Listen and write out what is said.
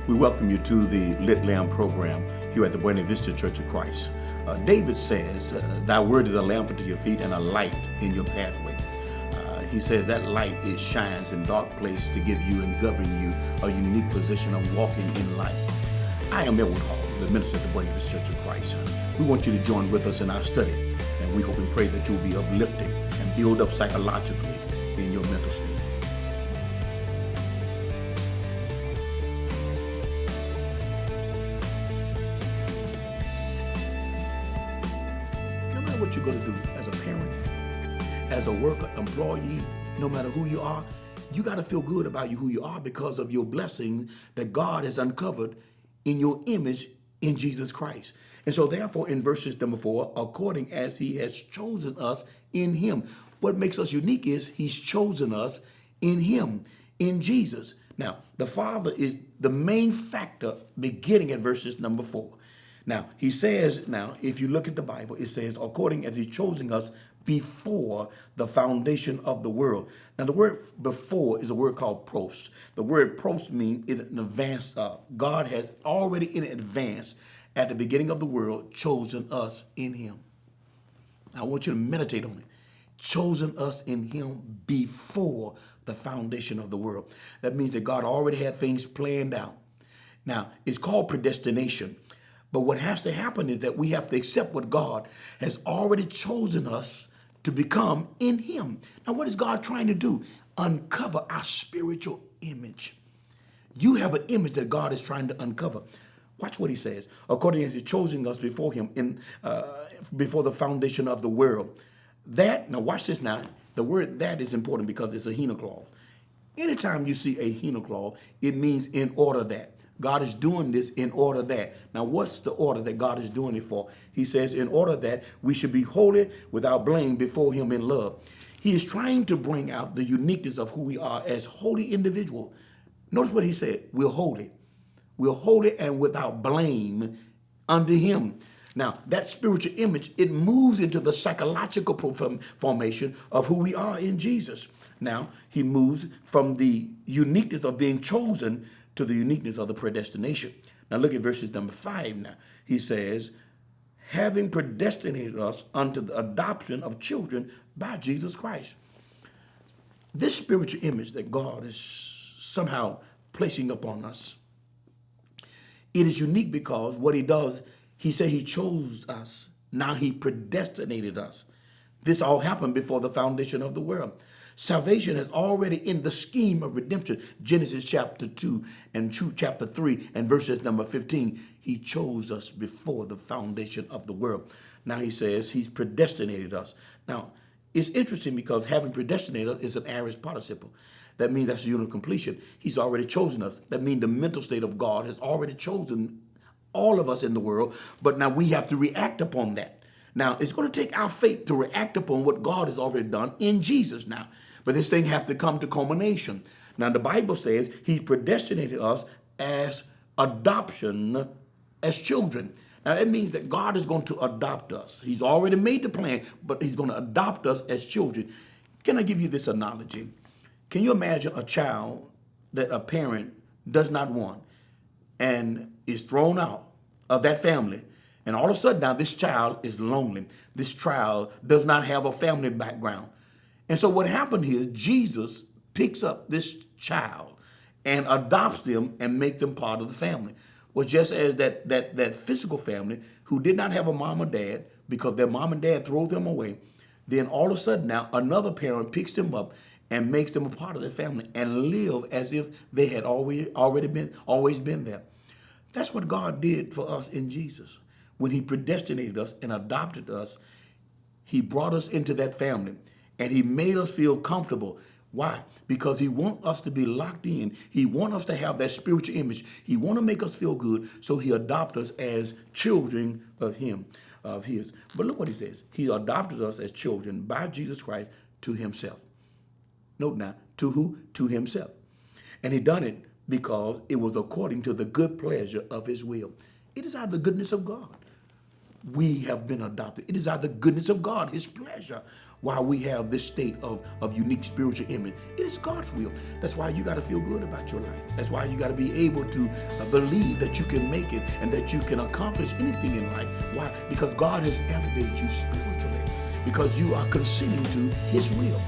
We welcome you to the Lit Lamb program here at the Buena Vista Church of Christ. David says, thy word is a lamp unto your feet and a light in your pathway. He says that light, it shines in dark place to give you and govern you a unique position of walking in light. I am Edward Hall, the minister at the Buena Vista Church of Christ. We want you to join with us in our study, and we hope and pray that you will be uplifted and build up psychologically in your mental state. No matter what you're going to do as a parent, as a worker, employee, no matter who you are, you got to feel good about who you are because of your blessing that God has uncovered in your image in Jesus Christ. And so therefore in verses number 4, according as he has chosen us in him. What makes us unique is he's chosen us in him, in Jesus. Now, the Father is the main factor beginning at verses number 4. Now, he says, if you look at the Bible, it says, according as he's chosen us before the foundation of the world. Now, the word before is a word called pros. The word pros means in advance of. God has already in advance, at the beginning of the world, chosen us in him. I want you to meditate on it. Chosen us in him before the foundation of the world. That means that God already had things planned out. Now, it's called predestination. But what has to happen is that we have to accept what God has already chosen us to become in him. Now, what is God trying to do? Uncover our spiritual image. You have an image that God is trying to uncover. Watch what he says. According as he's chosen us before him before the foundation of the world. Now watch this now. The word that is important because it's a hina clause. Anytime you see a hina clause, it means in order that. God is doing this in order that. Now, what's the order that God is doing it for? He says, in order that we should be holy without blame before him in love. He is trying to bring out the uniqueness of who we are as holy individuals. Notice what he said. We're holy. We're holy and without blame unto him. Now, that spiritual image, it moves into the psychological formation of who we are in Jesus. Now, he moves from the uniqueness of being chosen to the uniqueness of the predestination. Now look at verses number 5 now. He says, having predestinated us unto the adoption of children by Jesus Christ. This spiritual image that God is somehow placing upon us, it is unique because what he does, he said he chose us. Now he predestinated us. This all happened before the foundation of the world. Salvation is already in the scheme of redemption. Genesis chapter 2 and chapter 3 and verses number 15. He chose us before the foundation of the world. Now he says he's predestinated us. Now, it's interesting because having predestinated us is an aorist participle. That means that's a unit of completion. He's already chosen us. That means the mental state of God has already chosen all of us in the world. But now we have to react upon that. Now, it's going to take our faith to react upon what God has already done in Jesus now. But this thing has to come to culmination. Now, the Bible says he predestinated us as adoption as children. Now, that means that God is going to adopt us. He's already made the plan, but he's going to adopt us as children. Can I give you this analogy? Can you imagine a child that a parent does not want and is thrown out of that family? And all of a sudden now this child is lonely. This child does not have a family background. And so what happened here, Jesus picks up this child and adopts them and makes them part of the family. Well, just as that physical family who did not have a mom or dad because their mom and dad threw them away, then all of a sudden now another parent picks them up and makes them a part of the family and live as if they had always been there. That's what God did for us in Jesus. When he predestinated us and adopted us, he brought us into that family and he made us feel comfortable. Why? Because he wants us to be locked in. He wants us to have that spiritual image. He wants to make us feel good, so he adopted us as children of him, of his. But look what he says. He adopted us as children by Jesus Christ to himself. Note now, to who? To himself. And he done it because it was according to the good pleasure of his will. It is out of the goodness of God. We have been adopted. It is out of the goodness of God, his pleasure. why we have this state of unique spiritual image. It is God's will. That's why you got to feel good about your life. That's why you got to be able to believe that you can make it and that you can accomplish anything in life. Why? Because God has elevated you spiritually. Because you are consenting to his will.